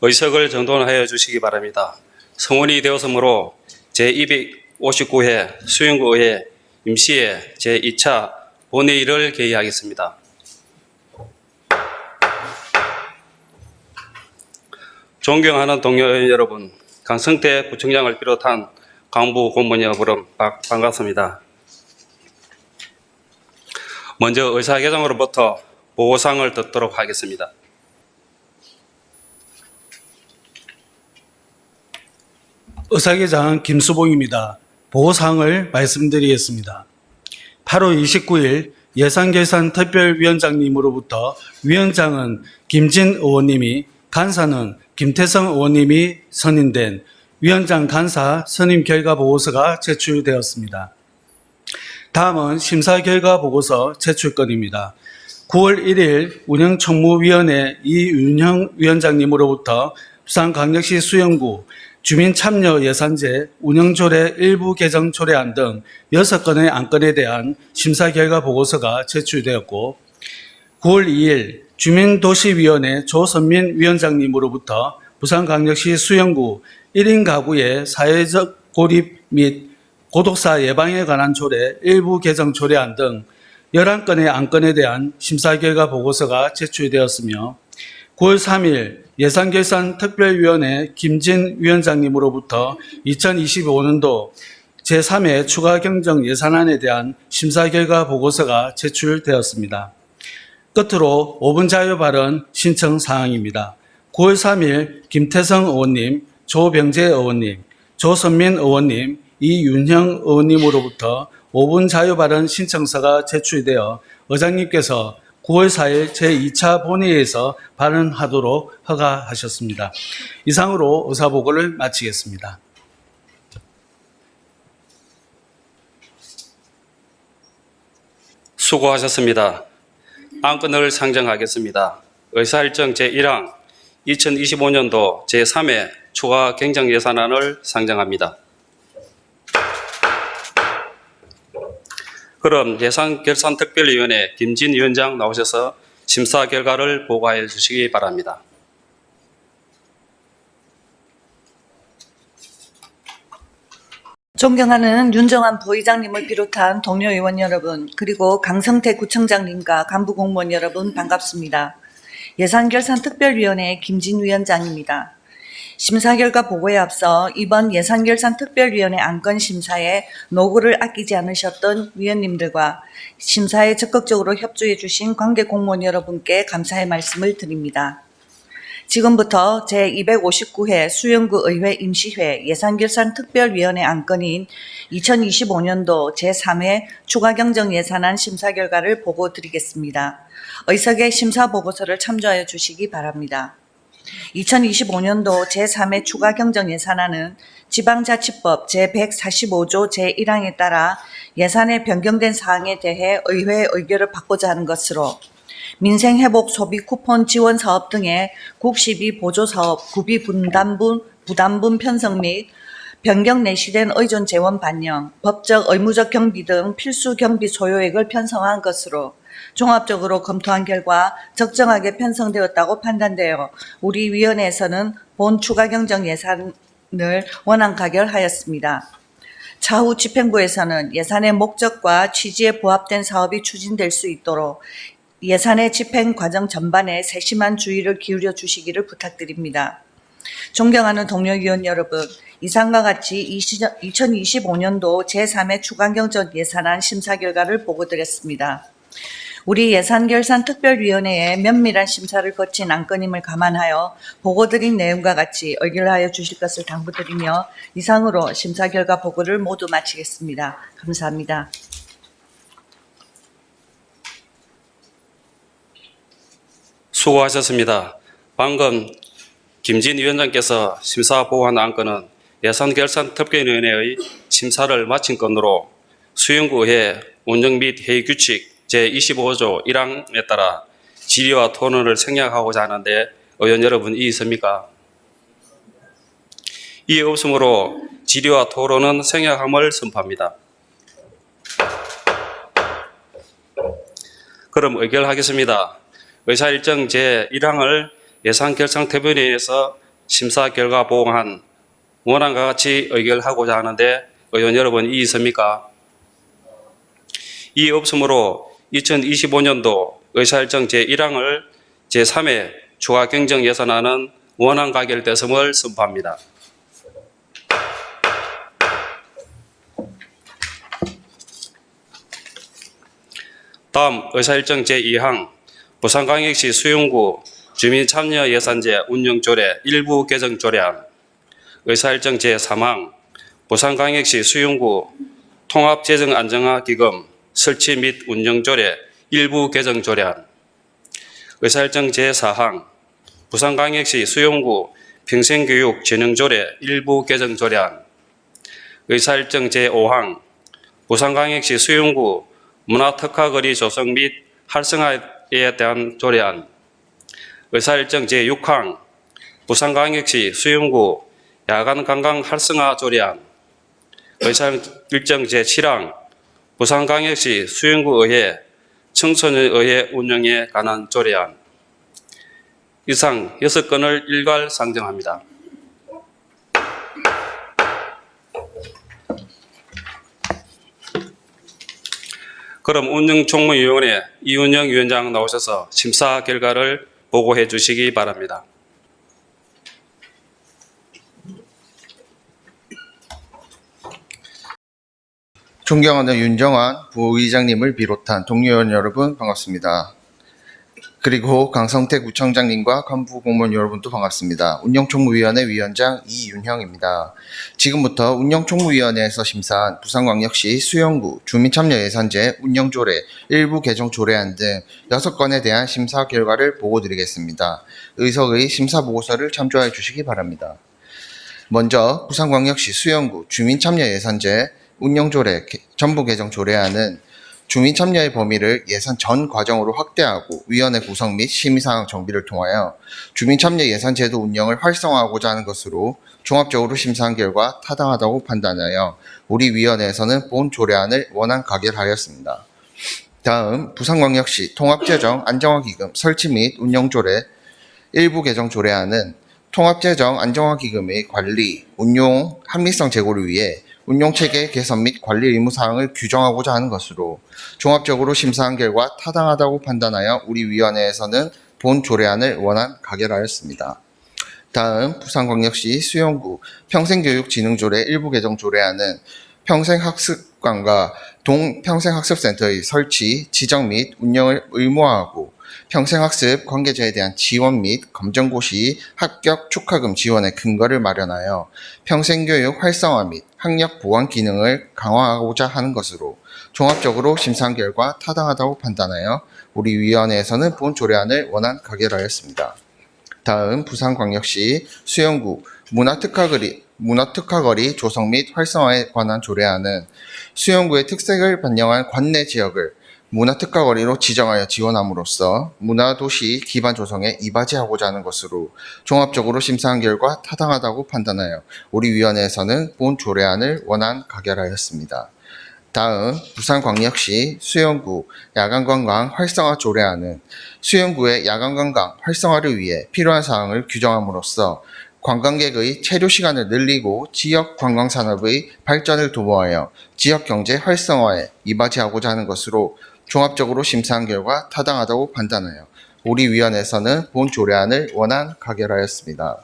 의석을 정돈하여 주시기 바랍니다. 성원이 되었으므로 제259회 수영구의회 임시회 제2차 본회의를 개의하겠습니다. 존경하는 동료 의원 여러분, 강성태 구청장을 비롯한 간부 공무원 여러분 반갑습니다. 먼저 의사회장으로부터 보고사항을 듣도록 하겠습니다. 의사회장 김수봉입니다. 보고사항을 말씀드리겠습니다. 8월 29일 예산결산특별위원장님으로부터 위원장은 김진 의원님이, 간사는 김태성 의원님이 선임된 위원장 간사 선임 결과 보고서가 제출되었습니다. 다음은 심사 결과 보고서 제출건입니다. 9월 1일 운영총무위원회 이윤형 위원장님으로부터 부산광역시 수영구 주민참여예산제 운영조례 일부 개정 조례안 등 6건의 안건에 대한 심사 결과 보고서가 제출되었고, 9월 2일 주민도시위원회 조선민 위원장님으로부터 부산광역시 수영구 1인 가구의 사회적 고립 및 고독사 예방에 관한 조례 일부 개정 조례안 등 11건의 안건에 대한 심사 결과 보고서가 제출되었으며, 9월 3일 예산결산특별위원회 김진 위원장님으로부터 2025년도 제3회 추가경정 예산안에 대한 심사 결과 보고서가 제출되었습니다. 끝으로 5분 자유 발언 신청 사항입니다. 9월 3일 김태성 의원님, 조병재 의원님, 조선민 의원님, 이윤형 의원님으로부터 5분 자유 발언 신청서가 제출되어 의장님께서 9월 4일 제2차 본회의에서 발언하도록 허가하셨습니다. 이상으로 의사보고를 마치겠습니다. 수고하셨습니다. 안건을 상정하겠습니다. 의사일정 제1항 2025년도 제3회 추가 경정 예산안을 상정합니다. 그럼 예산결산특별위원회 김진 위원장 나오셔서 심사 결과를 보고해 주시기 바랍니다. 존경하는 윤정환 부의장님을 비롯한 동료 의원 여러분, 그리고 강성태 구청장님과 간부 공무원 여러분 반갑습니다. 예산결산특별위원회 김진 위원장입니다. 심사 결과 보고에 앞서 이번 예산결산특별위원회 안건 심사에 노고를 아끼지 않으셨던 위원님들과 심사에 적극적으로 협조해 주신 관계 공무원 여러분께 감사의 말씀을 드립니다. 지금부터 제259회 수영구 의회 임시회 예산결산특별위원회 안건인 2025년도 제3회 추가경정 예산안 심사 결과를 보고 드리겠습니다. 의석의 심사 보고서를 참조하여 주시기 바랍니다. 2025년도 제3회 추가경정 예산안은 지방자치법 제145조 제1항에 따라 예산에 변경된 사항에 대해 의회의 의결을 받고자 하는 것으로 민생회복 소비 쿠폰 지원 사업 등의 국시비 보조 사업 구비 부담분 편성 및 변경 내시된 의존 재원 반영, 법적 의무적 경비 등 필수 경비 소요액을 편성한 것으로 종합적으로 검토한 결과 적정하게 편성되었다고 판단되어 우리 위원회에서는 본 추가경정 예산을 원안 가결하였습니다. 차후 집행부에서는 예산의 목적과 취지에 부합된 사업이 추진될 수 있도록 예산의 집행 과정 전반에 세심한 주의를 기울여 주시기를 부탁드립니다. 존경하는 동료 위원 여러분, 이상과 같이 2025년도 제3회 추가경정 예산안 심사 결과를 보고드렸습니다. 우리 예산결산특별위원회의 면밀한 심사를 거친 안건임을 감안하여 보고드린 내용과 같이 의결하여 주실 것을 당부드리며 이상으로 심사 결과 보고를 모두 마치겠습니다. 감사합니다. 수고하셨습니다. 방금 김진 위원장께서 심사 보고한 안건은 예산결산특별위원회의 심사를 마친 건으로 수영구의회 운영 및 회의 규칙 제25조 1항에 따라 질의와 토론을 생략하고자 하는데 의원 여러분 이의 있습니까? 이의 없으므로 질의와 토론은 생략함을 선포합니다. 그럼 의결하겠습니다. 의사일정 제1항을 예산결산특별위원회에서 심사 결과 보고한 원안과 같이 의결하고자 하는데 의원 여러분 이의 있습니까? 이의 없으므로 2025년도 의사일정 제1항을 제3회 추가 경정 예산안은 원안 가결됐음을 선포합니다. 다음 의사일정 제2항 부산광역시 수용구 주민참여예산제 운영조례 일부 개정 조례안 의사일정 제3항 부산광역시 수용구 통합재정안정화기금 설치 및 운영조례 일부 개정 조례안 의사일정 제4항 부산광역시 수용구 평생교육진흥조례 일부 개정 조례안 의사일정 제5항 부산광역시 수용구 문화특화거리 조성 및 활성화에 대한 조례안 의사일정 제6항 부산광역시 수용구 야간관광 활성화 조례안 의사일정 제7항 부산광역시 수용구의회 청소년의회 운영에 관한 조례안 이상 6건을 일괄 상정합니다. 그럼 운영총무위원회 이운영 위원장 나오셔서 심사 결과를 보고해 주시기 바랍니다. 존경하는 윤정환 부의장님을 비롯한 동료의원 여러분 반갑습니다. 그리고 강성태 구청장님과 간부 공무원 여러분도 반갑습니다. 운영총무위원회 위원장 이윤형입니다. 지금부터 운영총무위원회에서 심사한 부산광역시 수용구 주민참여예산제 운영조례 일부 개정 조례안 등 6건에 대한 심사 결과를 보고드리겠습니다. 의석의 심사보고서를 참조해 주시기 바랍니다. 먼저 부산광역시 수용구 주민참여예산제 운영조례 전부 개정 조례안은 주민참여의 범위를 예산 전 과정으로 확대하고 위원회 구성 및 심의사항 정비를 통하여 주민참여 예산제도 운영을 활성화하고자 하는 것으로 종합적으로 심사한 결과 타당하다고 판단하여 우리 위원회에서는 본 조례안을 원안 가결하였습니다. 다음 부산광역시 통합재정 안정화기금 설치 및 운영조례 일부 개정 조례안은 통합재정 안정화기금의 관리, 운용 합리성 제고를 위해 운용체계 개선 및 관리 의무 사항을 규정하고자 하는 것으로 종합적으로 심사한 결과 타당하다고 판단하여 우리 위원회에서는 본 조례안을 원안 가결하였습니다. 다음 부산광역시 수용구 평생교육진흥조례 일부 개정 조례안은 평생학습관과 동평생학습센터의 설치, 지정 및 운영을 의무화하고 평생학습 관계자에 대한 지원 및 검정고 시 합격 축하금 지원의 근거를 마련하여 평생교육 활성화 및 학력 보완 기능을 강화하고자 하는 것으로 종합적으로 심사한 결과 타당하다고 판단하여 우리 위원회에서는 본 조례안을 원안 가결하였습니다. 다음 부산광역시 수용구 문화특화거리 조성 및 활성화에 관한 조례안은 수용구의 특색을 반영한 관내 지역을 문화특화거리로 지정하여 지원함으로써 문화도시 기반 조성에 이바지하고자 하는 것으로 종합적으로 심사한 결과 타당하다고 판단하여 우리 위원회에서는 본 조례안을 원안 가결하였습니다. 다음 부산광역시 수용구 야간관광 활성화 조례안은 수용구의 야간관광 활성화를 위해 필요한 사항을 규정함으로써 관광객의 체류 시간을 늘리고 지역 관광산업의 발전을 도모하여 지역경제 활성화에 이바지하고자 하는 것으로 종합적으로 심사한 결과 타당하다고 판단하여 우리 위원회에서는 본 조례안을 원안 가결하였습니다.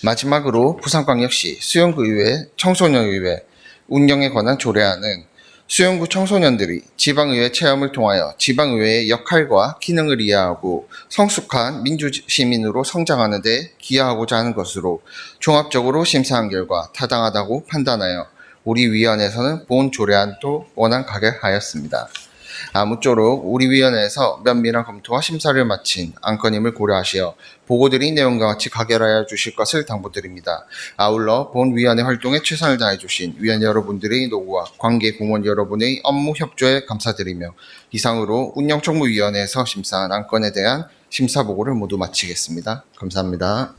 마지막으로 부산광역시 수용구의회 청소년의회 운영에 관한 조례안은 수용구 청소년들이 지방의회 체험을 통하여 지방의회의 역할과 기능을 이해하고 성숙한 민주시민으로 성장하는 데 기여하고자 하는 것으로 종합적으로 심사한 결과 타당하다고 판단하여 우리 위원회에서는 본 조례안도 원안 가결하였습니다. 아무쪼록 우리 위원회에서 면밀한 검토와 심사를 마친 안건임을 고려하시어 보고드린 내용과 같이 가결하여 주실 것을 당부드립니다. 아울러 본 위원회 활동에 최선을 다해 주신 위원 여러분들의 노고와 관계 공무원 여러분의 업무 협조에 감사드리며 이상으로 운영총무위원회에서 심사한 안건에 대한 심사 보고를 모두 마치겠습니다. 감사합니다.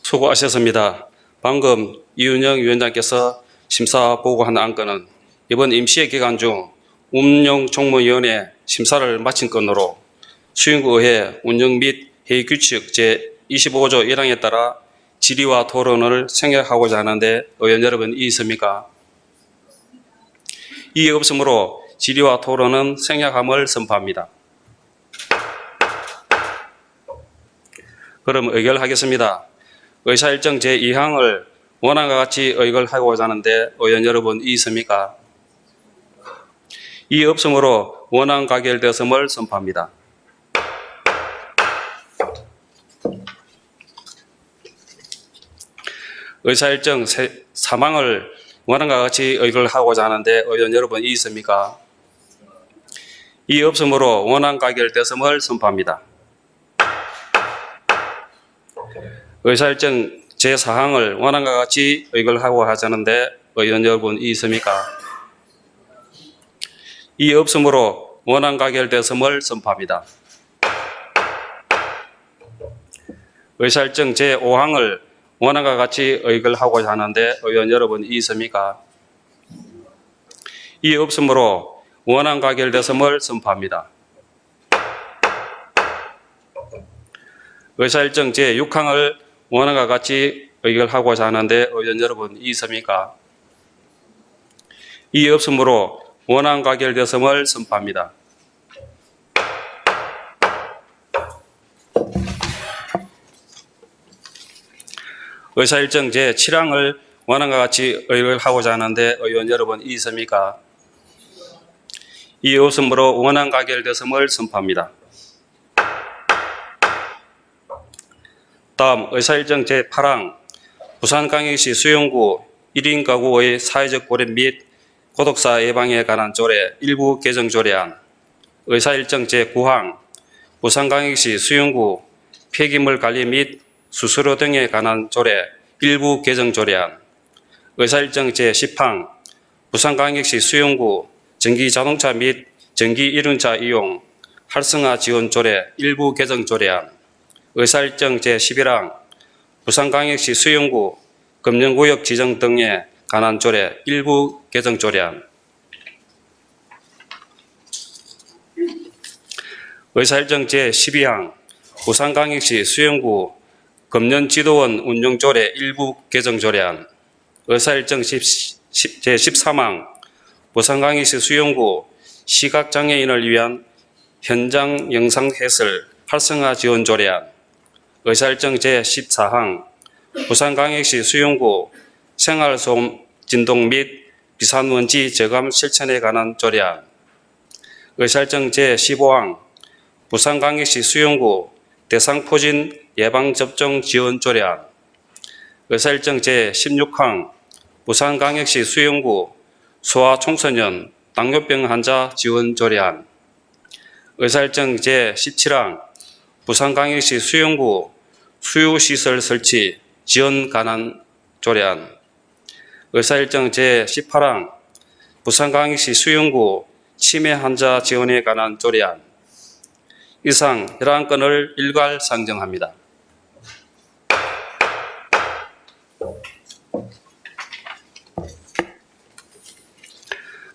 수고하셨습니다. 방금 이윤영 위원장께서 심사 보고한 안건은 이번 임시회 기간 중 운영총무위원회 심사를 마친 건으로 수영구의회 운영 및 회의 규칙 제25조 1항에 따라 질의와 토론을 생략하고자 하는데 의원 여러분 이의 있습니까? 이의 없으므로 질의와 토론은 생략함을 선포합니다. 그럼 의결하겠습니다. 의사일정 제2항을 원안과 같이 의결하고자 하는데 의원 여러분 이의 있습니까? 이의 없으므로 원안 가결되었음을 선포합니다. 의사일정 3항을 원안과 같이 의결하고자 하는데 의원 여러분 이의 있습니까? 이의 없으므로 원안 가결되었음을 선포합니다. 의사일정 제4항을 원안과 같이 의결하고 하자는데 의원 여러분 이의 있습니까? 이의 없으므로 원안 가결되었음을 선포합니다. 의사일정 제5항을 원안과 같이 의결하고자 하는데 의원 여러분 이의 있습니까? 이의 없으므로 원안 가결되었음을 선포합니다. 의사일정 제6항을 원안과 같이 의결하고자 하는데 의원 여러분 이의 있습니까? 이의 없으므로 원안 가결되었음을 선포합니다. 의사일정 제7항을 원안과 같이 의결하고자 하는데 의원 여러분 이의 있습니까? 이의 없으므로 원안 가결되었음을 선포합니다. 다음 의사일정 제8항 부산광역시 수용구 1인 가구의 사회적 고립 및 고독사 예방에 관한 조례 일부 개정 조례안, 의사일정 제9항 부산광역시 수용구 폐기물 관리 및 수수료 등에 관한 조례 일부 개정 조례안, 의사일정 제10항 부산광역시 수용구 전기자동차 및 전기이륜차 이용 활성화 지원 조례 일부 개정 조례안, 의사일정 제11항 부산광역시 수용구 금연구역 지정 등에 관한 조례 일부 개정 조례안, 의사일정 제12항 부산광역시 수용구 금연지도원 운영 조례 일부 개정 조례안, 의사일정 제13항 부산광역시 수용구 시각장애인을 위한 현장 영상 해설 활성화 지원 조례안, 의사일정 제14항 부산광역시 수용구 생활소음 진동 및 비산먼지 저감 실천에 관한 조례안, 의사일정 제15항 부산광역시 수용구 대상포진 예방접종 지원 조례안, 의사일정 제16항 부산광역시 수용구 소아청소년 당뇨병 환자 지원 조례안, 의사일정 제17항 부산광역시 수용구 수유시설 설치 지원 관한 조례안, 의사일정 제18항 부산광역시 수용구 치매 환자 지원에 관한 조례안, 이상 11건을 일괄 상정합니다.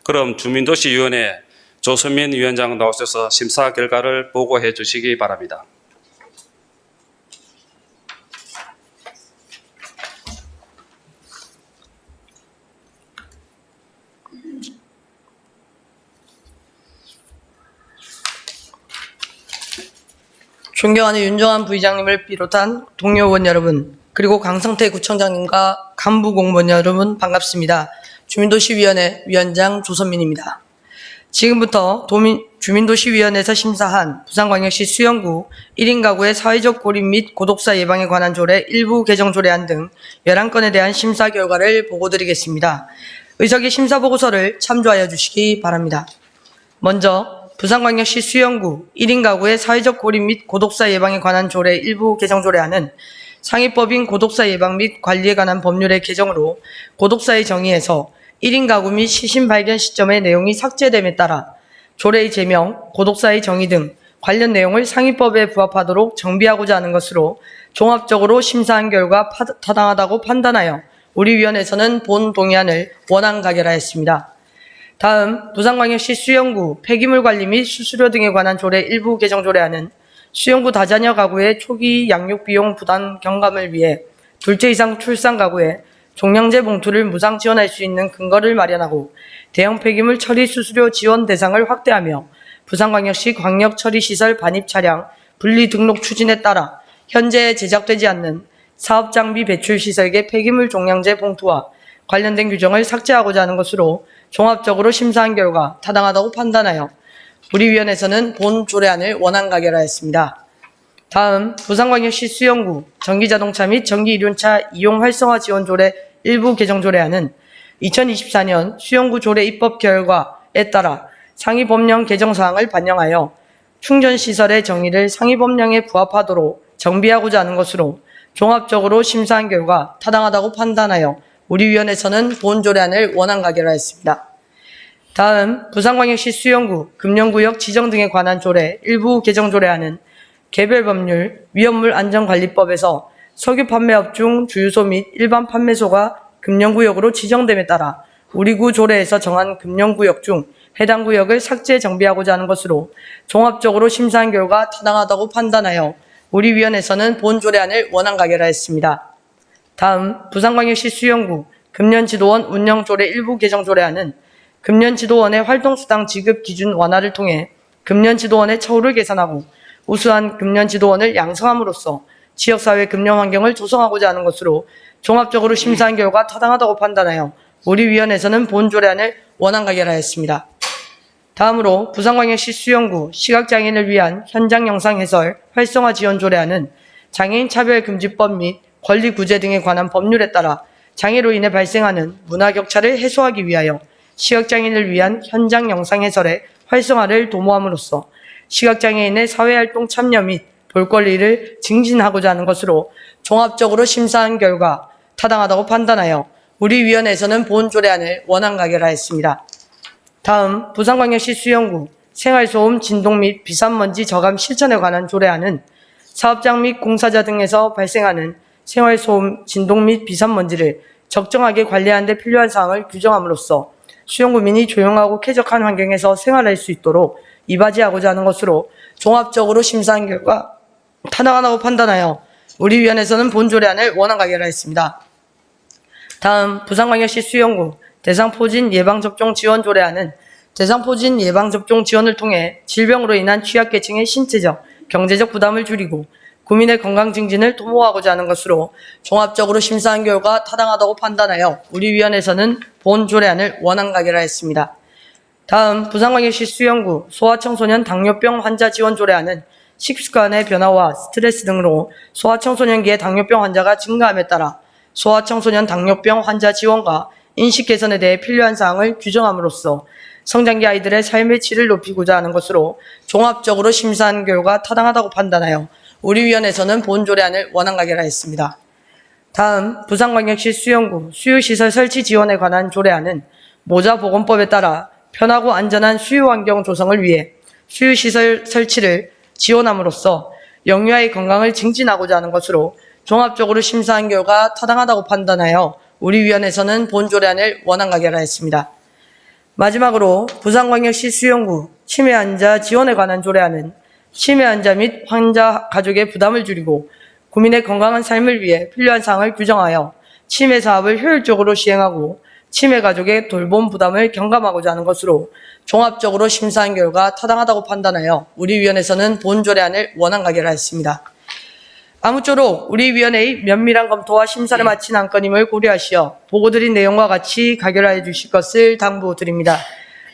그럼 주민도시위원회 조선민 위원장 나오셔서 심사 결과를 보고해 주시기 바랍니다. 존경하는 윤정환 부의장님을 비롯한 동료 의원 여러분, 그리고 강성태 구청장님과 간부 공무원 여러분 반갑습니다. 주민도시위원회 위원장 조선민입니다. 지금부터 주민도시위원회에서 심사한 부산광역시 수영구 1인 가구의 사회적 고립 및 고독사 예방에 관한 조례 일부 개정 조례안 등 11건에 대한 심사 결과를 보고드리겠습니다. 의석의 심사보고서를 참조하여 주시기 바랍니다. 먼저 부산광역시 수영구 1인 가구의 사회적 고립 및 고독사 예방에 관한 조례 일부 개정 조례안은 상위법인 고독사 예방 및 관리에 관한 법률의 개정으로 고독사의 정의에서 1인 가구 및 시신 발견 시점의 내용이 삭제됨에 따라 조례의 제명, 고독사의 정의 등 관련 내용을 상위법에 부합하도록 정비하고자 하는 것으로 종합적으로 심사한 결과 타당하다고 판단하여 우리 위원회에서는 본 동의안을 원안 가결하였습니다. 다음 부산광역시 수영구 폐기물 관리 및 수수료 등에 관한 조례 일부 개정 조례안은 수영구 다자녀 가구의 초기 양육 비용 부담 경감을 위해 둘째 이상 출산 가구에 종량제 봉투를 무상 지원할 수 있는 근거를 마련하고 대형 폐기물 처리 수수료 지원 대상을 확대하며 부산광역시 광역처리시설 반입 차량 분리 등록 추진에 따라 현재 제작되지 않는 사업장비 배출 시설계 폐기물 종량제 봉투와 관련된 규정을 삭제하고자 하는 것으로 종합적으로 심사한 결과 타당하다고 판단하여 우리 위원회에서는 본 조례안을 원안 가결하였습니다. 다음 부산광역시 수영구 전기자동차 및 전기이륜차 이용 활성화 지원 조례 일부 개정 조례안은 2024년 수영구 조례 입법 결과에 따라 상위 법령 개정 사항을 반영하여 충전시설의 정의를 상위 법령에 부합하도록 정비하고자 하는 것으로 종합적으로 심사한 결과 타당하다고 판단하여 우리 위원회에서는 본 조례안을 원안 가결하였습니다. 다음 부산광역시 수영구 금연구역 지정 등에 관한 조례 일부 개정 조례안은 개별 법률 위험물 안전관리법에서 석유 판매업 중 주유소 및 일반 판매소가 금연구역으로 지정됨에 따라 우리 구 조례에서 정한 금연구역 중 해당 구역을 삭제 정비하고자 하는 것으로 종합적으로 심사한 결과 타당하다고 판단하여 우리 위원회에서는 본 조례안을 원안 가결하였습니다. 다음 부산광역시 수영구 금연지도원 운영조례 일부 개정 조례안은 금연지도원의 활동수당 지급 기준 완화를 통해 금연지도원의 처우를 개선하고 우수한 금연지도원을 양성함으로써 지역사회 금연 환경을 조성하고자 하는 것으로 종합적으로 심사한 결과 타당하다고 판단하여 우리 위원회에서는 본 조례안을 원안 가결하였습니다. 다음으로 부산광역시 수영구 시각장애인을 위한 현장 영상 해설 활성화 지원 조례안은 장애인 차별금지법 및 권리구제 등에 관한 법률에 따라 장애로 인해 발생하는 문화격차를 해소하기 위하여 시각장애인을 위한 현장 영상 해설의 활성화를 도모함으로써 시각장애인의 사회활동 참여 및 볼권리를 증진하고자 하는 것으로 종합적으로 심사한 결과 타당하다고 판단하여 우리 위원회에서는 본 조례안을 원안 가결하였습니다. 다음 부산광역시 수영구 생활소음 진동 및 비산먼지 저감 실천에 관한 조례안은 사업장 및 공사자 등에서 발생하는 생활소음 진동 및 비산먼지를 적정하게 관리하는 데 필요한 사항을 규정함으로써 수영구민이 조용하고 쾌적한 환경에서 생활할 수 있도록 이바지하고자 하는 것으로 종합적으로 심사한 결과 타당하다고 판단하여 우리 위원회에서는 본 조례안을 원안 가결하였습니다. 다음 부산광역시 수영구 대상포진 예방접종 지원 조례안은 대상포진 예방접종 지원을 통해 질병으로 인한 취약계층의 신체적, 경제적 부담을 줄이고 국민의 건강 증진을 도모하고자 하는 것으로 종합적으로 심사한 결과 타당하다고 판단하여 우리 위원회에서는 본 조례안을 원안 가결하였습니다. 다음 부산광역시 수영구 소아청소년 당뇨병 환자 지원 조례안은 식습관의 변화와 스트레스 등으로 소아청소년기의 당뇨병 환자가 증가함에 따라 소아청소년 당뇨병 환자 지원과 인식 개선에 대해 필요한 사항을 규정함으로써 성장기 아이들의 삶의 질을 높이고자 하는 것으로 종합적으로 심사한 결과 타당하다고 판단하여 우리 위원회에서는 본 조례안을 원안 가결하였습니다. 다음 부산광역시 수영구 수유시설 설치 지원에 관한 조례안은 모자보건법에 따라 편하고 안전한 수유환경 조성을 위해 수유시설 설치를 지원함으로써 영유아의 건강을 증진하고자 하는 것으로 종합적으로 심사한 결과 타당하다고 판단하여 우리 위원회에서는 본 조례안을 원안 가결하였습니다. 마지막으로 부산광역시 수영구 치매 환자 지원에 관한 조례안은 치매 환자 및 환자 가족의 부담을 줄이고 국민의 건강한 삶을 위해 필요한 사항을 규정하여 치매 사업을 효율적으로 시행하고 치매 가족의 돌봄 부담을 경감하고자 하는 것으로 종합적으로 심사한 결과 타당하다고 판단하여 우리 위원회에서는 본 조례안을 원안 가결하였습니다. 아무쪼록 우리 위원회의 면밀한 검토와 심사를 마친 안건임을 고려하시어 보고드린 내용과 같이 가결하여 주실 것을 당부드립니다.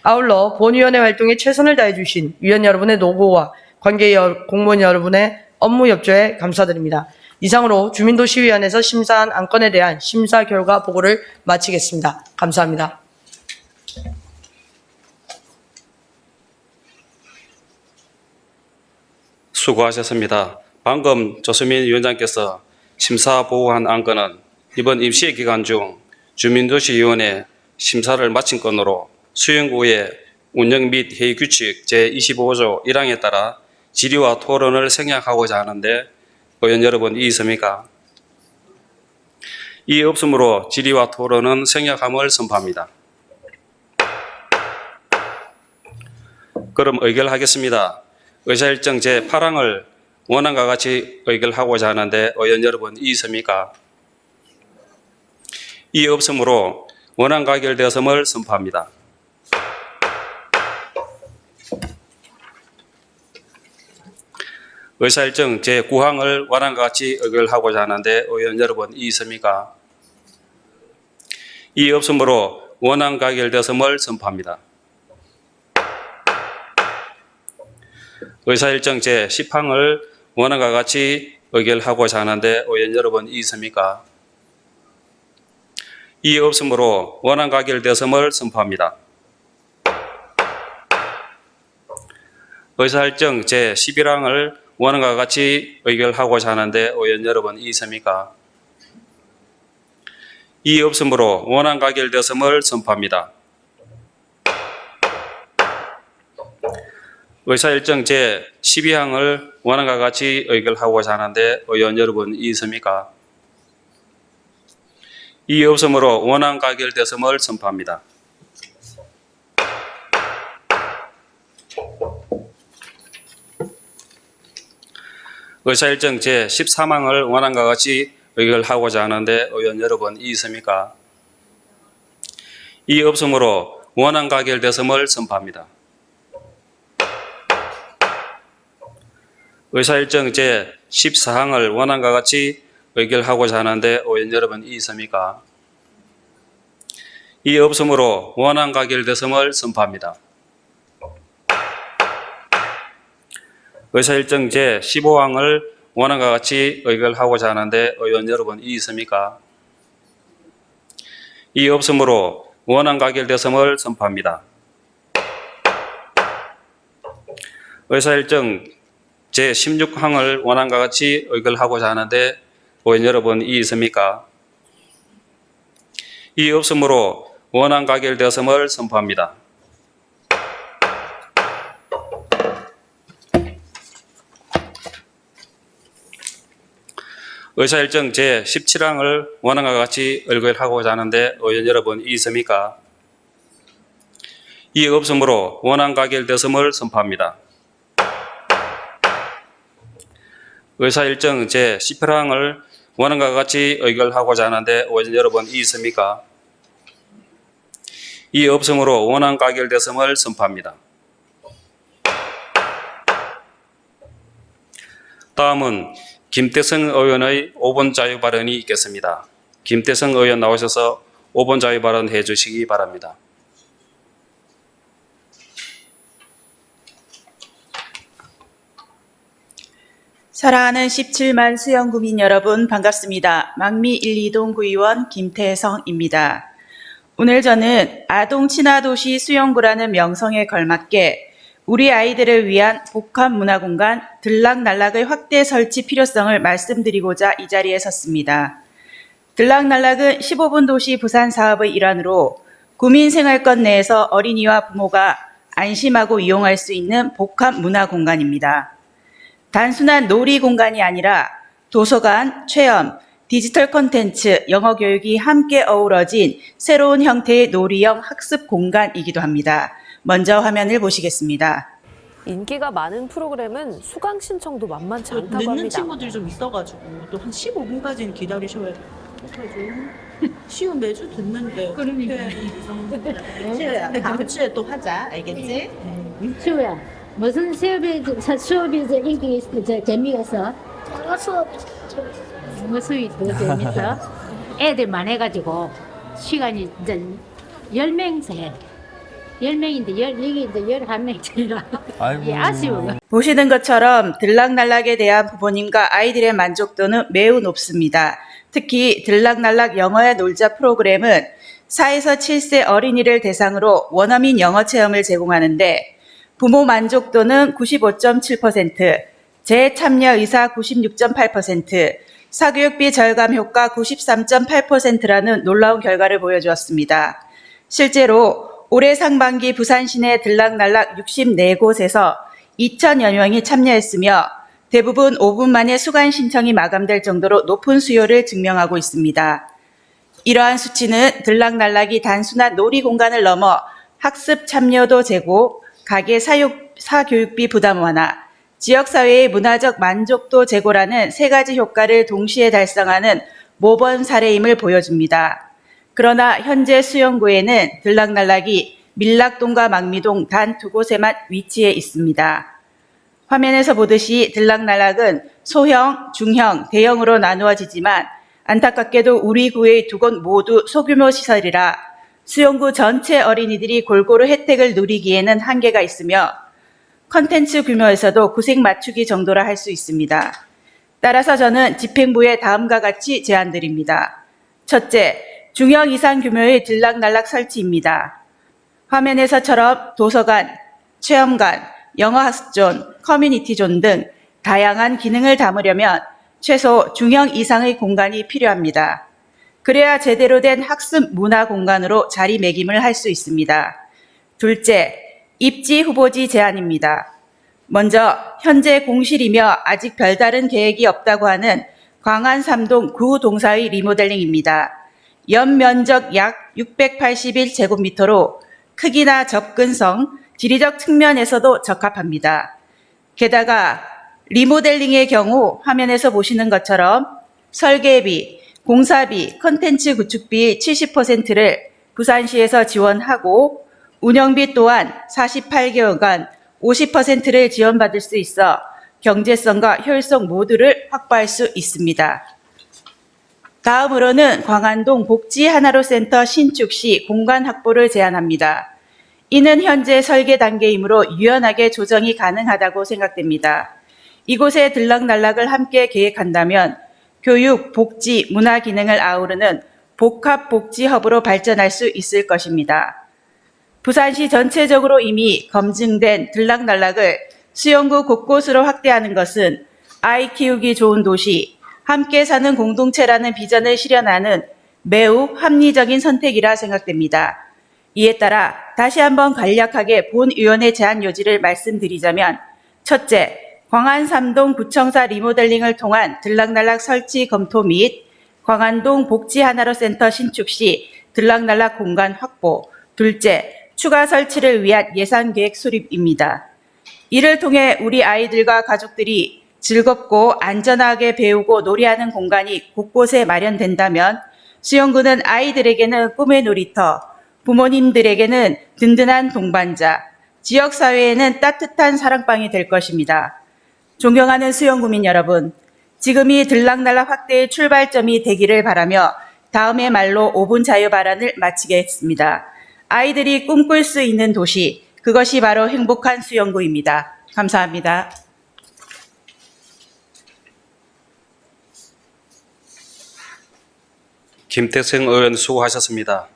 아울러 본위원회 활동에 최선을 다해 주신 위원 여러분의 노고와 관계 공무원 여러분의 업무 협조에 감사드립니다. 이상으로 주민도시위원회에서 심사한 안건에 대한 심사 결과 보고를 마치겠습니다. 감사합니다. 수고하셨습니다. 방금 조수민 위원장께서 심사 보고한 안건은 이번 임시회 기간 중 주민도시위원회 심사를 마친 건으로 수영구의 운영 및 회의 규칙 제25조 1항에 따라 질의와 토론을 생략하고자 하는데 의원 여러분 이의 있습니까? 이의 없으므로 질의와 토론은 생략함을 선포합니다. 그럼 의결하겠습니다. 의사일정 제8항을 원안과 같이 의결하고자 하는데 의원 여러분 이의 있습니까? 이의 없으므로 원안 가결되었음을 선포합니다. 의사일정 제9항을 원안과 같이 의결하고자 하는데 의원 여러분 이의 있습니까? 이의 없으므로 원안 가결되었음을 선포합니다. 의사일정 제10항을 원안과 같이 의결하고자 하는데 의원 여러분 이의 있습니까? 이의 없으므로 원안 가결되었음을 선포합니다. 의사일정 제11항을 원안과 같이 의결하고자 하는데 의원 여러분 이의 있습니까? 이의 없으므로 원안 가결되었음을 선포합니다. 의사일정 제12항을 원안과 같이 의결하고자 하는데 의원 여러분 이의 있습니까? 이의 없으므로 원안 가결되었음을 선포합니다. 의사일정 제13항을 원안과 같이 의결하고자 하는데 의원 여러분 이의 있습니까? 이의 없으므로 원안 가결되었음을 선포합니다. 의사일정 제14항을 원안과 같이 의결하고자 하는데 의원 여러분 이의 있습니까? 이의 없으므로 원안 가결되었음을 선포합니다. 의사일정 제15항을 원안과 같이 의결하고자 하는데 의원 여러분 이의 있습니까? 이의 없으므로 원안 가결되었음을 선포합니다. 의사일정 제16항을 원안과 같이 의결하고자 하는데 의원 여러분 이의 있습니까? 이의 없으므로 원안 가결되었음을 선포합니다. 의사일정 제17항을 원안과 같이 의결하고자 하는데 의원 여러분 이의 있습니까? 이의 없으므로 원안 가결되었음을 선포합니다. 의사일정 제18항을 원안과 같이 의결하고자 하는데 의원 여러분 이의 있습니까? 이의 없으므로 원안 가결되었음을 선포합니다. 다음은 김태성 의원의 5분 자유 발언이 있겠습니다. 김태성 의원 나오셔서 5분 자유 발언 해 주시기 바랍니다. 사랑하는 17만 수영구민 여러분 반갑습니다. 망미 1, 2동 구의원 김태성입니다. 오늘 저는 아동 친화도시 수영구라는 명성에 걸맞게 우리 아이들을 위한 복합문화공간 들락날락의 확대 설치 필요성을 말씀드리고자 이 자리에 섰습니다. 들락날락은 15분 도시 부산 사업의 일환으로 구민생활권 내에서 어린이와 부모가 안심하고 이용할 수 있는 복합문화공간입니다. 단순한 놀이 공간이 아니라 도서관, 체험, 디지털 콘텐츠, 영어 교육이 함께 어우러진 새로운 형태의 놀이형 학습 공간이기도 합니다. 먼저 화면을 보시겠습니다. 인기가 많은 프로그램은 수강 신청도 만만치 않다고 늦는 합니다. 친구들이 좀 있어가지고 또 한 15분까지는 기다리셔야 돼요. 시험 매주 듣는데 그러니까 다음 주에 또 하자. 알겠지? 수야 무슨 수업이 인기 재미있어? 영어 수업이 영어 수업이 더 재밌어? 애들만 해가지고 시간이 이제 10명서 해. 10명인데 여기 이제 11명이라 아쉬워. 보시는 것처럼 들락날락에 대한 부모님과 아이들의 만족도는 매우 높습니다. 특히 들락날락 영어에 놀자 프로그램은 4에서 7세 어린이를 대상으로 원어민 영어 체험을 제공하는데 부모 만족도는 95.7%, 재참여 의사 96.8%, 사교육비 절감 효과 93.8%라는 놀라운 결과를 보여주었습니다. 실제로 올해 상반기 부산 시내 들락날락 64곳에서 2,000여 명이 참여했으며 대부분 5분 만에 수강 신청이 마감될 정도로 높은 수요를 증명하고 있습니다. 이러한 수치는 들락날락이 단순한 놀이 공간을 넘어 학습 참여도 제고, 가계 사교육비 부담 완화, 지역사회의 문화적 만족도 제고라는 세 가지 효과를 동시에 달성하는 모범 사례임을 보여줍니다. 그러나 현재 수영구에는 들락날락이 밀락동과 망미동 단 두 곳에만 위치해 있습니다. 화면에서 보듯이 들락날락은 소형, 중형, 대형으로 나누어지지만 안타깝게도 우리 구의 두 곳 모두 소규모 시설이라 수영구 전체 어린이들이 골고루 혜택을 누리기에는 한계가 있으며 컨텐츠 규모에서도 구색 맞추기 정도라 할 수 있습니다. 따라서 저는 집행부에 다음과 같이 제안드립니다. 첫째, 중형 이상 규모의 들락날락 설치입니다. 화면에서처럼 도서관, 체험관, 영어학습존, 커뮤니티존 등 다양한 기능을 담으려면 최소 중형 이상의 공간이 필요합니다. 그래야 제대로 된 학습 문화 공간으로 자리매김을 할 수 있습니다. 둘째, 입지 후보지 제한입니다. 먼저 현재 공실이며 아직 별다른 계획이 없다고 하는 광안 3동 구동사의 리모델링입니다. 연면적 약 681제곱미터로 크기나 접근성, 지리적 측면에서도 적합합니다. 게다가 리모델링의 경우 화면에서 보시는 것처럼 설계비, 공사비, 컨텐츠 구축비 70%를 부산시에서 지원하고 운영비 또한 48개월간 50%를 지원받을 수 있어 경제성과 효율성 모두를 확보할 수 있습니다. 다음으로는 광안동 복지 하나로 센터 신축 시 공간 확보를 제안합니다. 이는 현재 설계 단계이므로 유연하게 조정이 가능하다고 생각됩니다. 이곳에 들락날락을 함께 계획한다면 교육, 복지, 문화 기능을 아우르는 복합 복지 허브로 발전할 수 있을 것입니다. 부산시 전체적으로 이미 검증된 들락날락을 수영구 곳곳으로 확대하는 것은 아이 키우기 좋은 도시, 함께 사는 공동체라는 비전을 실현하는 매우 합리적인 선택이라 생각됩니다. 이에 따라 다시 한번 간략하게 본 의원의 제안 요지를 말씀드리자면 첫째, 광안 3동 구청사 리모델링을 통한 들락날락 설치 검토 및 광안동 복지 하나로 센터 신축 시 들락날락 공간 확보. 둘째, 추가 설치를 위한 예산 계획 수립입니다. 이를 통해 우리 아이들과 가족들이 즐겁고 안전하게 배우고 놀이하는 공간이 곳곳에 마련된다면 수영구는 아이들에게는 꿈의 놀이터, 부모님들에게는 든든한 동반자, 지역사회에는 따뜻한 사랑방이 될 것입니다. 존경하는 수영구민 여러분, 지금이 들락날락 확대의 출발점이 되기를 바라며 다음의 말로 5분 자유 발언을 마치겠습니다. 아이들이 꿈꿀 수 있는 도시, 그것이 바로 행복한 수영구입니다. 감사합니다. 김태성 의원 수고하셨습니다.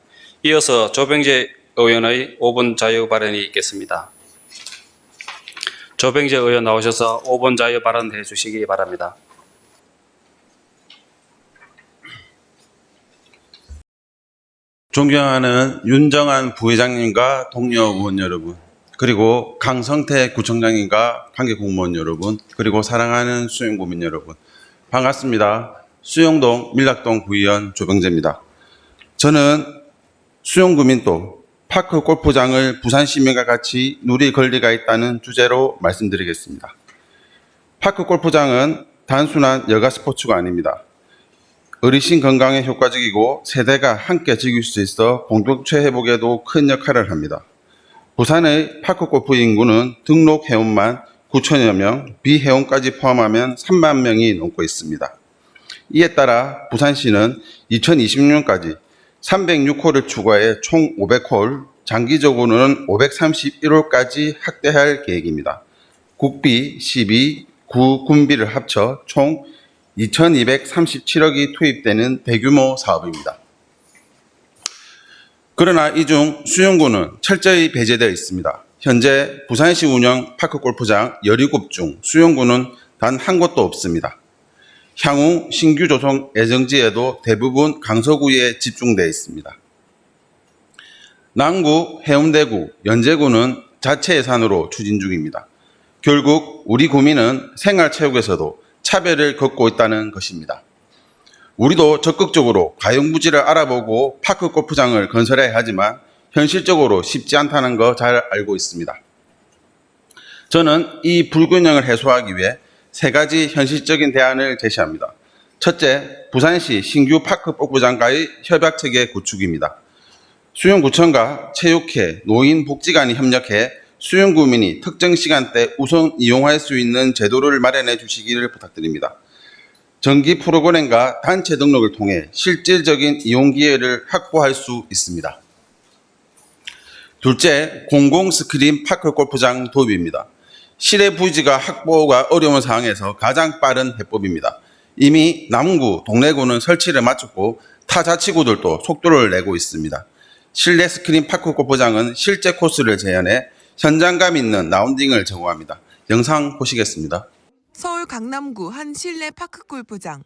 이어서 조병재 의원의 5분 자유 발언이 있겠습니다. 조병재 의원 나오셔서 5분 자유 발언해 주시기 바랍니다. 존경하는 윤정한 부회장님과 동료 의원 여러분, 그리고 강성태 구청장님과 관계 공무원 여러분, 그리고 사랑하는 수영구민 여러분, 반갑습니다. 수영동 밀락동 구의원 조병재입니다. 저는 수영구민도 파크 골프장을 부산 시민과 같이 누릴 권리가 있다는 주제로 말씀드리겠습니다. 파크 골프장은 단순한 여가 스포츠가 아닙니다. 어르신 건강에 효과적이고 세대가 함께 즐길 수 있어 공동체 회복에도 큰 역할을 합니다. 부산의 파크 골프 인구는 등록 회원만 9천여 명, 비회원까지 포함하면 3만 명이 넘고 있습니다. 이에 따라 부산시는 2020년까지 306홀을 추가해 총 500홀, 장기적으로는 531홀까지 확대할 계획입니다. 국비, 시비, 구, 군비를 합쳐 총 2,237억이 투입되는 대규모 사업입니다. 그러나 이 중 수영구는 철저히 배제되어 있습니다. 현재 부산시 운영 파크골프장 17곳 중 수영구는 단 한 곳도 없습니다. 향후 신규 조성 예정지에도 대부분 강서구에 집중되어 있습니다. 남구, 해운대구, 연제구는 자체 예산으로 추진 중입니다. 결국 우리 구민은 생활체육에서도 차별을 겪고 있다는 것입니다. 우리도 적극적으로 가용부지를 알아보고 파크 골프장을 건설해야 하지만 현실적으로 쉽지 않다는 거 잘 알고 있습니다. 저는 이 불균형을 해소하기 위해 세 가지 현실적인 대안을 제시합니다. 첫째, 부산시 신규 파크 복구장과의 협약체계 구축입니다. 수영구청과 체육회, 노인복지관이 협력해 수영구민이 특정 시간대 우선 이용할 수 있는 제도를 마련해 주시기를 부탁드립니다. 정기 프로그램과 단체 등록을 통해 실질적인 이용 기회를 확보할 수 있습니다. 둘째, 공공 스크린 파크 골프장 도입입니다. 실외 부지가 확보가 어려운 상황에서 가장 빠른 해법입니다. 이미 남구, 동래구는 설치를 마쳤고 타 자치구들도 속도를 내고 있습니다. 실내 스크린 파크 골프장은 실제 코스를 재현해 현장감 있는 라운딩을 제공합니다. 영상 보시겠습니다. 서울 강남구 한 실내 파크 골프장.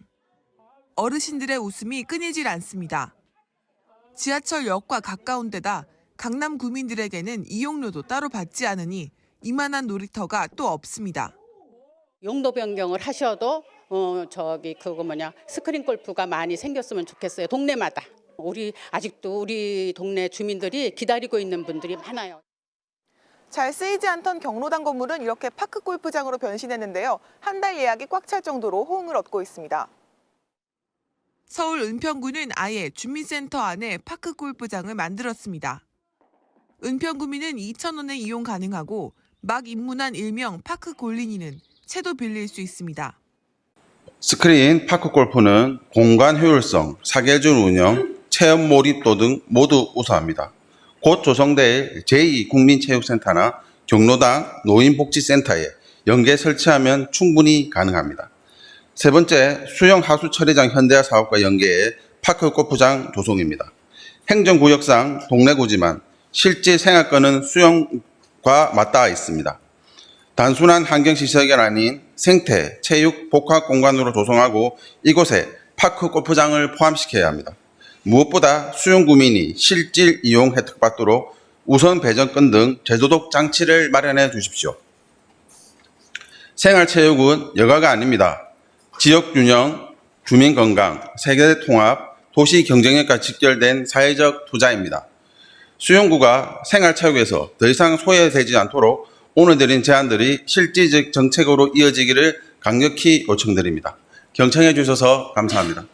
어르신들의 웃음이 끊이질 않습니다. 지하철역과 가까운 데다 강남 구민들에게는 이용료도 따로 받지 않으니 이만한 놀이터가 또 없습니다. 용도 변경을 하셔도 스크린 골프가 많이 생겼으면 좋겠어요. 동네마다. 아직도 우리 동네 주민들이 기다리고 있는 분들이 많아요. 잘 쓰이지 않던 경로당 건물은 이렇게 파크 골프장으로 변신했는데요. 한 달 예약이 꽉 찰 정도로 호응을 얻고 있습니다. 서울 은평구는 아예 주민센터 안에 파크 골프장을 만들었습니다. 은평구민은 2,000원에 이용 가능하고 막 입문한 일명 파크 골린이는 채도 빌릴 수 있습니다. 스크린 파크 골프는 공간 효율성, 사계절 운영, 체험 몰입도 등 모두 우수합니다. 곧 조성될 제2국민체육센터나 경로당 노인복지센터에 연계 설치하면 충분히 가능합니다. 세 번째, 수영 하수 처리장 현대화 사업과 연계해 파크 골프장 조성입니다. 행정구역상 동래구지만 실제 생활권은 수영과 맞닿아 있습니다. 단순한 환경시설이 아닌 생태, 체육, 복합 공간으로 조성하고 이곳에 파크 골프장을 포함시켜야 합니다. 무엇보다 수영구민이 실질 이용 혜택 받도록 우선 배정권 등 제도적 장치를 마련해 주십시오. 생활체육은 여가가 아닙니다. 지역균형, 주민건강, 세계 통합, 도시 경쟁력과 직결된 사회적 투자입니다. 수영구가 생활체육에서 더 이상 소외되지 않도록 오늘 드린 제안들이 실질적 정책으로 이어지기를 강력히 요청드립니다. 경청해 주셔서 감사합니다.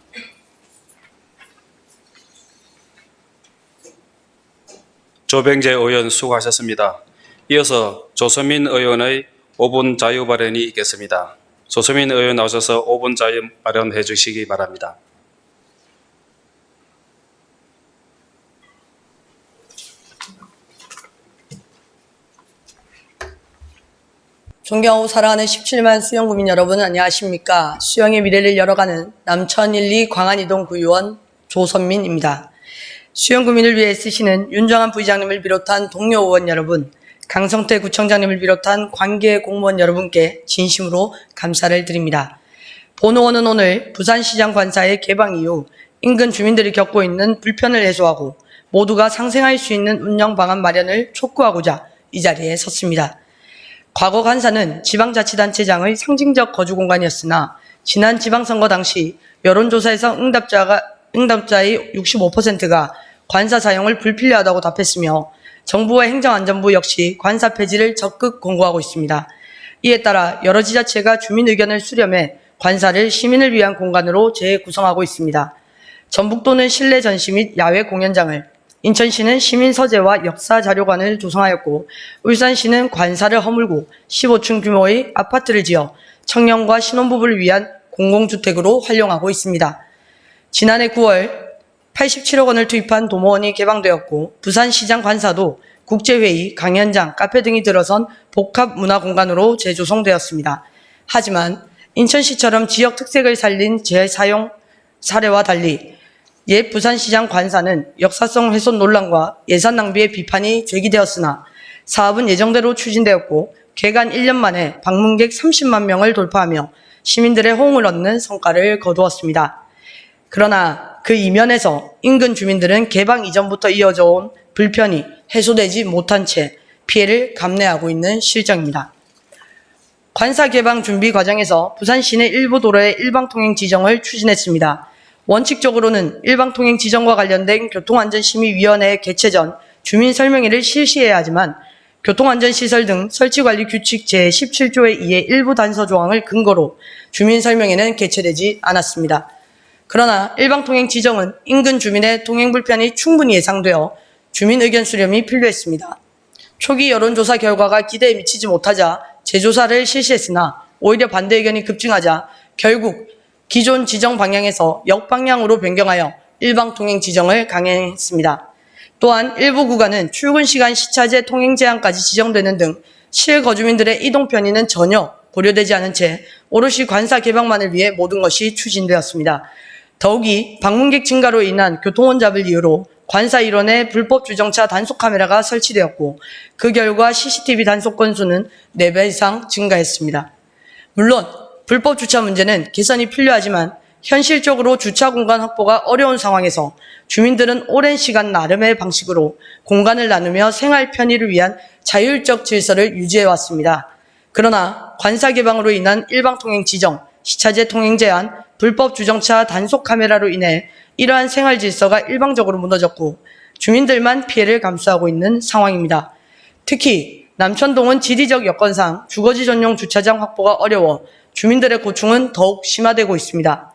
조병재 의원 수고하셨습니다. 이어서 조선민 의원의 5분 자유 발언이 있겠습니다. 조선민 의원 나오셔서 5분 자유 발언해 주시기 바랍니다. 존경하고 사랑하는 17만 수영구민 여러분 안녕하십니까. 수영의 미래를 열어가는 남천 1, 2 광안이동 구의원 조선민입니다. 수영구민을 위해 애쓰시는 윤정한 부의장님을 비롯한 동료 의원 여러분, 강성태 구청장님을 비롯한 관계 공무원 여러분께 진심으로 감사를 드립니다. 본 의원은 오늘 부산시장 관사의 개방 이후 인근 주민들이 겪고 있는 불편을 해소하고 모두가 상생할 수 있는 운영 방안 마련을 촉구하고자 이 자리에 섰습니다. 과거 관사는 지방자치단체장의 상징적 거주 공간이었으나 지난 지방선거 당시 여론조사에서 응답자의 65%가 관사 사용을 불필요하다고 답했으며 정부와 행정안전부 역시 관사 폐지를 적극 권고하고 있습니다. 이에 따라 여러 지자체가 주민 의견을 수렴해 관사를 시민을 위한 공간으로 재구성하고 있습니다. 전북도는 실내 전시 및 야외 공연장을, 인천시는 시민서재와 역사자료관을 조성하였고 울산시는 관사를 허물고 15층 규모의 아파트를 지어 청년과 신혼부부를 위한 공공주택으로 활용하고 있습니다. 지난해 9월 87억 원을 투입한 도모원이 개방되었고 부산시장 관사도 국제회의, 강연장, 카페 등이 들어선 복합문화공간으로 재조성되었습니다. 하지만 인천시처럼 지역 특색을 살린 재사용 사례와 달리 옛 부산시장 관사는 역사성 훼손 논란과 예산 낭비의 비판이 제기되었으나 사업은 예정대로 추진되었고 개관 1년 만에 방문객 30만 명을 돌파하며 시민들의 호응을 얻는 성과를 거두었습니다. 그러나 그 이면에서 인근 주민들은 개방 이전부터 이어져 온 불편이 해소되지 못한 채 피해를 감내하고 있는 실정입니다. 관사 개방 준비 과정에서 부산 시내 일부 도로의 일방통행 지정을 추진했습니다. 원칙적으로는 일방통행 지정과 관련된 교통안전심의위원회 개최 전 주민 설명회를 실시해야 하지만 교통안전시설 등 설치관리 규칙 제17조의 2의 일부 단서 조항을 근거로 주민 설명회는 개최되지 않았습니다. 그러나 일방통행 지정은 인근 주민의 통행 불편이 충분히 예상되어 주민 의견 수렴이 필요했습니다. 초기 여론조사 결과가 기대에 미치지 못하자 재조사를 실시했으나 오히려 반대 의견이 급증하자 결국 기존 지정 방향에서 역방향으로 변경하여 일방통행 지정을 강행했습니다. 또한 일부 구간은 출근 시간 시차제 통행 제한까지 지정되는 등 실거주민들의 이동 편의는 전혀 고려되지 않은 채 오롯이 관사 개방만을 위해 모든 것이 추진되었습니다. 더욱이 방문객 증가로 인한 교통혼잡을 이유로 관사 일원의 불법 주정차 단속 카메라가 설치되었고 그 결과 CCTV 단속 건수는 4배 이상 증가했습니다. 물론 불법 주차 문제는 개선이 필요하지만 현실적으로 주차 공간 확보가 어려운 상황에서 주민들은 오랜 시간 나름의 방식으로 공간을 나누며 생활 편의를 위한 자율적 질서를 유지해왔습니다. 그러나 관사 개방으로 인한 일방통행 지정, 시차제 통행 제한, 불법 주정차 단속 카메라로 인해 이러한 생활 질서가 일방적으로 무너졌고 주민들만 피해를 감수하고 있는 상황입니다. 특히 남천동은 지리적 여건상 주거지 전용 주차장 확보가 어려워 주민들의 고충은 더욱 심화되고 있습니다.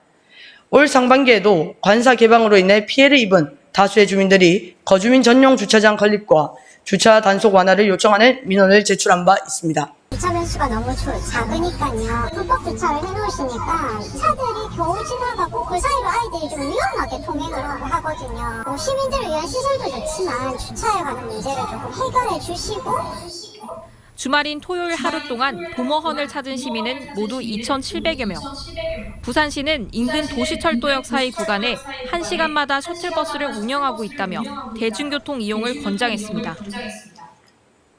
올 상반기에도 관사 개방으로 인해 피해를 입은 다수의 주민들이 거주민 전용 주차장 건립과 주차 단속 완화를 요청하는 민원을 제출한 바 있습니다. 주차 변수가 너무 작으니까요. 불법 주차를 해놓으시니까 차들이 겨우 지나가고 그 사이로 아이들이 좀 위험하게 통행을 하거든요. 시민들을 위한 시설도 좋지만 주차에 관한 문제를 조금 해결해 주시고 주말인 토요일 하루 동안 도머헌을 찾은 시민은 모두 2,700여 명. 부산시는 인근 도시철도역 사이 구간에 1시간마다 셔틀버스를 운영하고 있다며 대중교통 이용을 권장했습니다.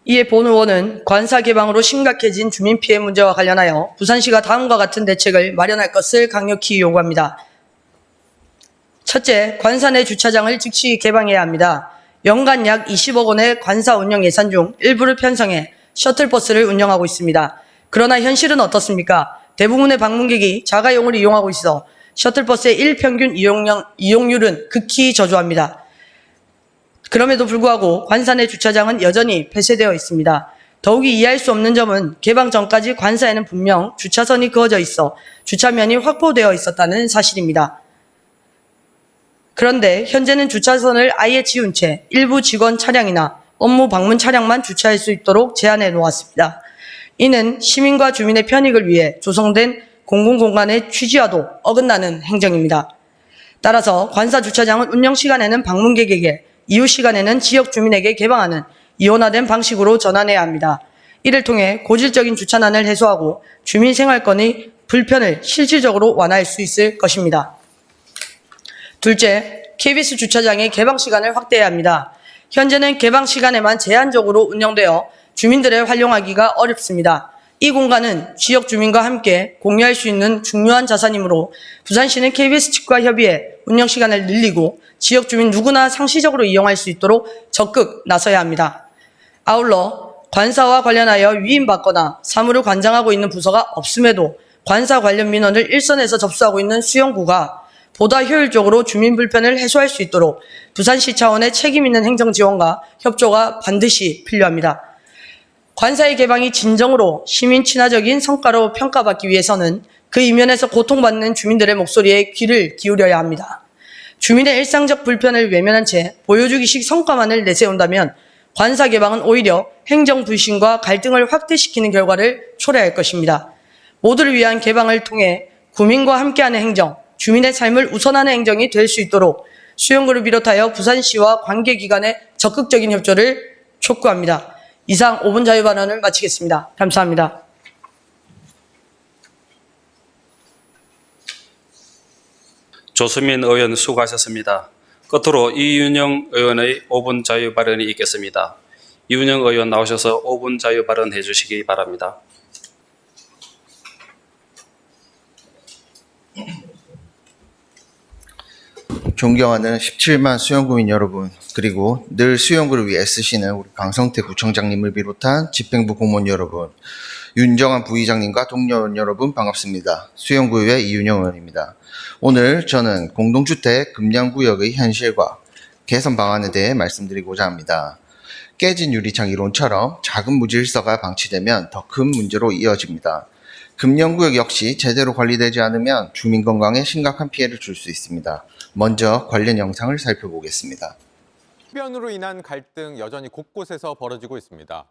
이에 본 의원은 관사 개방으로 심각해진 주민 피해 문제와 관련하여 부산시가 다음과 같은 대책을 마련할 것을 강력히 요구합니다. 첫째, 관사 내 주차장을 즉시 개방해야 합니다. 연간 약 20억 원의 관사 운영 예산 중 일부를 편성해 셔틀버스를 운영하고 있습니다. 그러나 현실은 어떻습니까? 대부분의 방문객이 자가용을 이용하고 있어 셔틀버스의 일평균 이용률은 극히 저조합니다. 그럼에도 불구하고 관사 내 주차장은 여전히 폐쇄되어 있습니다. 더욱이 이해할 수 없는 점은 개방 전까지 관사에는 분명 주차선이 그어져 있어 주차면이 확보되어 있었다는 사실입니다. 그런데 현재는 주차선을 아예 지운 채 일부 직원 차량이나 업무 방문 차량만 주차할 수 있도록 제한해 놓았습니다. 이는 시민과 주민의 편익을 위해 조성된 공공공간의 취지와도 어긋나는 행정입니다. 따라서 관사 주차장은 운영 시간에는 방문객에게, 이후 시간에는 지역 주민에게 개방하는 이원화된 방식으로 전환해야 합니다. 이를 통해 고질적인 주차난을 해소하고 주민 생활권의 불편을 실질적으로 완화할 수 있을 것입니다. 둘째, KBS 주차장의 개방 시간을 확대해야 합니다. 현재는 개방 시간에만 제한적으로 운영되어 주민들의 활용하기가 어렵습니다. 이 공간은 지역 주민과 함께 공유할 수 있는 중요한 자산이므로 부산시는 KBS 측과 협의해 운영 시간을 늘리고 지역 주민 누구나 상시적으로 이용할 수 있도록 적극 나서야 합니다. 아울러 관사와 관련하여 위임받거나 사무를 관장하고 있는 부서가 없음에도 관사 관련 민원을 일선에서 접수하고 있는 수용구가 보다 효율적으로 주민 불편을 해소할 수 있도록 부산시 차원의 책임 있는 행정 지원과 협조가 반드시 필요합니다. 관사의 개방이 진정으로 시민 친화적인 성과로 평가받기 위해서는 그 이면에서 고통받는 주민들의 목소리에 귀를 기울여야 합니다. 주민의 일상적 불편을 외면한 채 보여주기식 성과만을 내세운다면 관사 개방은 오히려 행정 불신과 갈등을 확대시키는 결과를 초래할 것입니다. 모두를 위한 개방을 통해 국민과 함께하는 행정, 주민의 삶을 우선하는 행정이 될 수 있도록 수용구를 비롯하여 부산시와 관계기관의 적극적인 협조를 촉구합니다. 이상 5분 자유발언을 마치겠습니다. 감사합니다. 조수민 의원 수고하셨습니다. 끝으로 이윤영 의원의 5분 자유 발언이 있겠습니다. 이윤영 의원 나오셔서 5분 자유 발언해 주시기 바랍니다. 존경하는 17만 수영구민 여러분, 그리고 늘 수영구를 위해 애쓰시는 우리 강성태 구청장님을 비롯한 집행부 공무원 여러분, 윤정한 부의장님과 동료 의원 여러분 반갑습니다. 수영구의 이윤영 의원입니다. 오늘 저는 공동주택 금량구역의 현실과 개선 방안에 대해 말씀드리고자 합니다. 깨진 유리창 이론처럼 작은 무질서가 방치되면 더 큰 문제로 이어집니다. 금연구역 역시 제대로 관리되지 않으면 주민 건강에 심각한 피해를 줄 수 있습니다. 먼저 관련 영상을 살펴보겠습니다. 흡연으로 인한 갈등 여전히 곳곳에서 벌어지고 있습니다.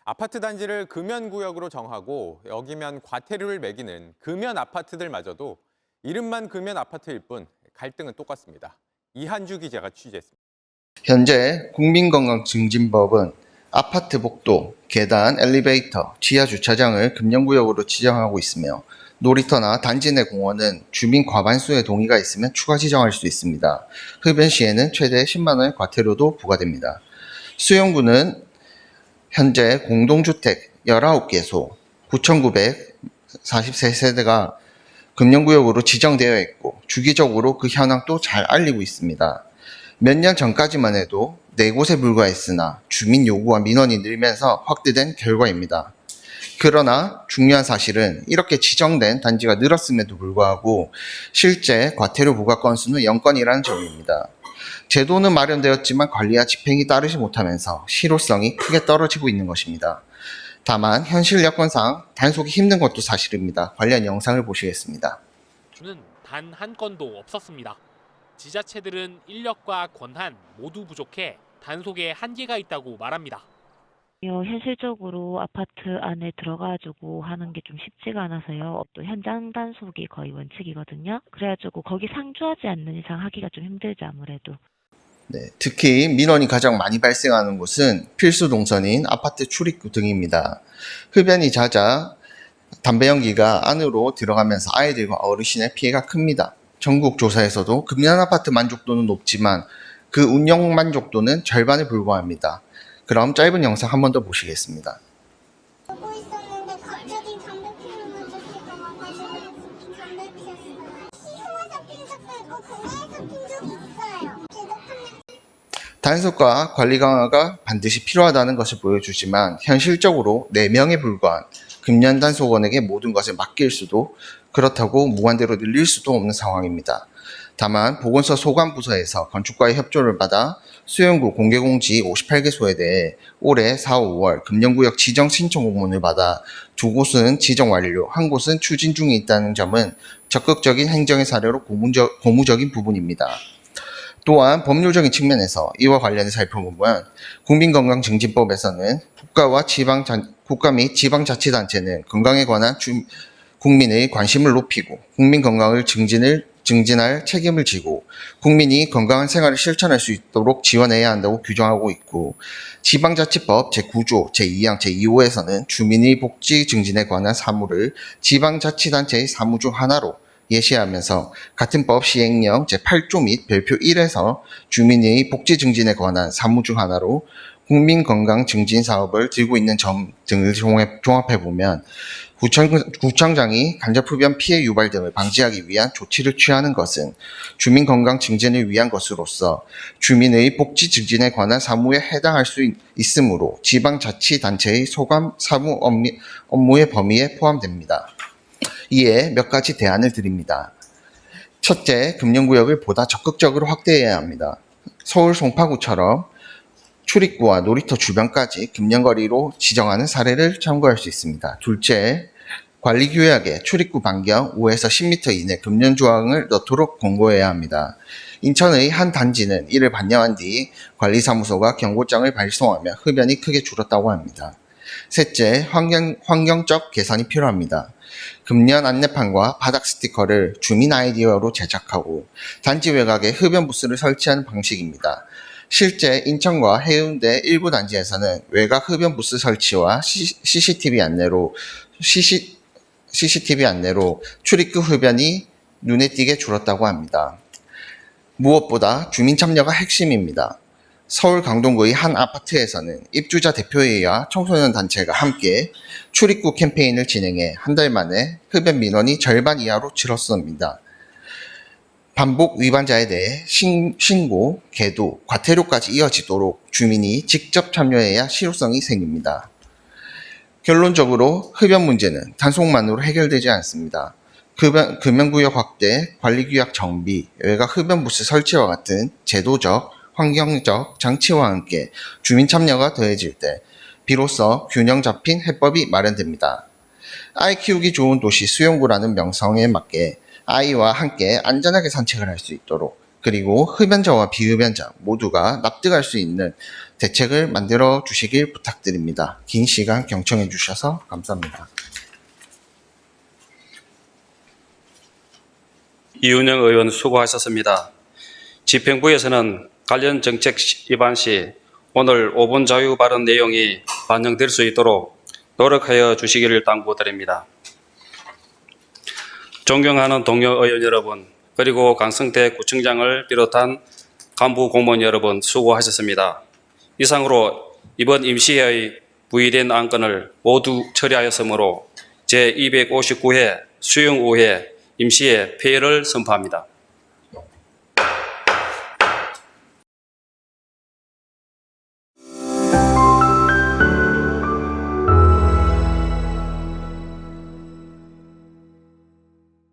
아파트 단지를 금연구역으로 정하고 여기면 과태료를 매기는 금연 아파트들마저도 이름만 금연 아파트일 뿐 갈등은 똑같습니다. 이한주 기자가 취재했습니다. 현재 국민건강증진법은 아파트 복도, 계단, 엘리베이터, 지하 주차장을 금연구역으로 지정하고 있으며 놀이터나 단지 내 공원은 주민 과반수의 동의가 있으면 추가 지정할 수 있습니다. 흡연 시에는 최대 10만 원의 과태료도 부과됩니다. 수영구는 현재 공동주택 19개소, 9,943세대가 금연구역으로 지정되어 있고 주기적으로 그 현황도 잘 알리고 있습니다. 몇 년 전까지만 해도 4곳에 불과했으나 주민 요구와 민원이 늘면서 확대된 결과입니다. 그러나 중요한 사실은 이렇게 지정된 단지가 늘었음에도 불구하고 실제 과태료 부과 건수는 0건이라는 점입니다. 제도는 마련되었지만 관리와 집행이 따르지 못하면서 실효성이 크게 떨어지고 있는 것입니다. 다만 현실 여건상 단속이 힘든 것도 사실입니다. 관련 영상을 보시겠습니다. 는 단 한 건도 없었습니다. 지자체들은 인력과 권한 모두 부족해 단속에 한계가 있다고 말합니다. 현실적으로 아파트 안에 들어가지고 하는 게 좀 쉽지가 않아서요. 또 현장 단속이 거의 원칙이거든요. 그래가지고 거기 상주하지 않는 이상 하기가 좀 힘들죠, 아무래도. 네, 특히 민원이 가장 많이 발생하는 곳은 필수 동선인 아파트 출입구 등입니다. 흡연이 잦아 담배 연기가 안으로 들어가면서 아이들과 어르신의 피해가 큽니다. 전국 조사에서도 금연 아파트 만족도는 높지만 그 운영 만족도는 절반에 불과합니다. 그럼 짧은 영상 한 번 더 보시겠습니다. 보고 있었는데 갑자기 담배 피우는 분들 와가지고 담배 피웠어요. 시소에서 핀 적도 있고 공항에서 핀 적이 있어요. 단속과 관리 강화가 반드시 필요하다는 것을 보여주지만 현실적으로 4명에 불과한 금연 단속원에게 모든 것을 맡길 수도 그렇다고 무한대로 늘릴 수도 없는 상황입니다. 다만 보건소 소관부서에서 건축과의 협조를 받아 수영구 공개공지 58개소에 대해 올해 4, 5월 금연구역 지정 신청 공문을 받아 2곳은 지정 완료, 1곳은 추진 중에 있다는 점은 적극적인 행정의 사례로 고무적인 부분입니다. 또한 법률적인 측면에서 이와 관련해 살펴보면 국민건강증진법에서는 국가 및 지방자치단체는 건강에 관한 국민의 관심을 높이고 국민 건강을 증진할 책임을 지고 국민이 건강한 생활을 실천할 수 있도록 지원해야 한다고 규정하고 있고 지방자치법 제9조 제2항 제2호에서는 주민의 복지 증진에 관한 사무를 지방자치단체의 사무 중 하나로 예시하면서 같은 법 시행령 제8조 및 별표 1에서 주민의 복지 증진에 관한 사무 중 하나로 국민건강 증진 사업을 들고 있는 점 등을 종합해보면 구청장이 간접흡연 피해 유발 등을 방지하기 위한 조치를 취하는 것은 주민건강 증진을 위한 것으로서 주민의 복지 증진에 관한 사무에 해당할 수 있으므로 지방자치단체의 소관 사무 업무의 범위에 포함됩니다. 이에 몇 가지 대안을 드립니다. 첫째, 금연구역을 보다 적극적으로 확대해야 합니다. 서울 송파구처럼 출입구와 놀이터 주변까지 금연거리로 지정하는 사례를 참고할 수 있습니다. 둘째, 관리규약에 출입구 반경 5에서 10m 이내 금연 조항을 넣도록 권고해야 합니다. 인천의 한 단지는 이를 반영한 뒤 관리사무소가 경고장을 발송하며 흡연이 크게 줄었다고 합니다. 셋째, 환경적 개선이 필요합니다. 금연 안내판과 바닥 스티커를 주민 아이디어로 제작하고 단지 외곽에 흡연 부스를 설치하는 방식입니다. 실제 인천과 해운대 일부 단지에서는 외곽 흡연 부스 설치와 CCTV 안내로 출입구 흡연이 눈에 띄게 줄었다고 합니다. 무엇보다 주민 참여가 핵심입니다. 서울 강동구의 한 아파트에서는 입주자 대표회의와 청소년 단체가 함께 출입구 캠페인을 진행해 한 달 만에 흡연 민원이 절반 이하로 줄었습니다. 반복 위반자에 대해 신고, 계도, 과태료까지 이어지도록 주민이 직접 참여해야 실효성이 생깁니다. 결론적으로 흡연 문제는 단속만으로 해결되지 않습니다. 금연구역 확대, 관리규약 정비, 외곽 흡연 부스 설치와 같은 제도적, 환경적 장치와 함께 주민 참여가 더해질 때 비로소 균형 잡힌 해법이 마련됩니다. 아이 키우기 좋은 도시 수용구라는 명성에 맞게 아이와 함께 안전하게 산책을 할 수 있도록, 그리고 흡연자와 비흡연자 모두가 납득할 수 있는 대책을 만들어 주시길 부탁드립니다. 긴 시간 경청해 주셔서 감사합니다. 이윤영 의원 수고하셨습니다. 집행부에서는 관련 정책 입안 시 오늘 5분 자유 발언 내용이 반영될 수 있도록 노력하여 주시기를 당부드립니다. 존경하는 동료 의원 여러분, 그리고 강성태 구청장을 비롯한 간부 공무원 여러분 수고하셨습니다. 이상으로 이번 임시회의 부의된 안건을 모두 처리하였으므로 제259회 수용의회 임시회 폐회를 선포합니다.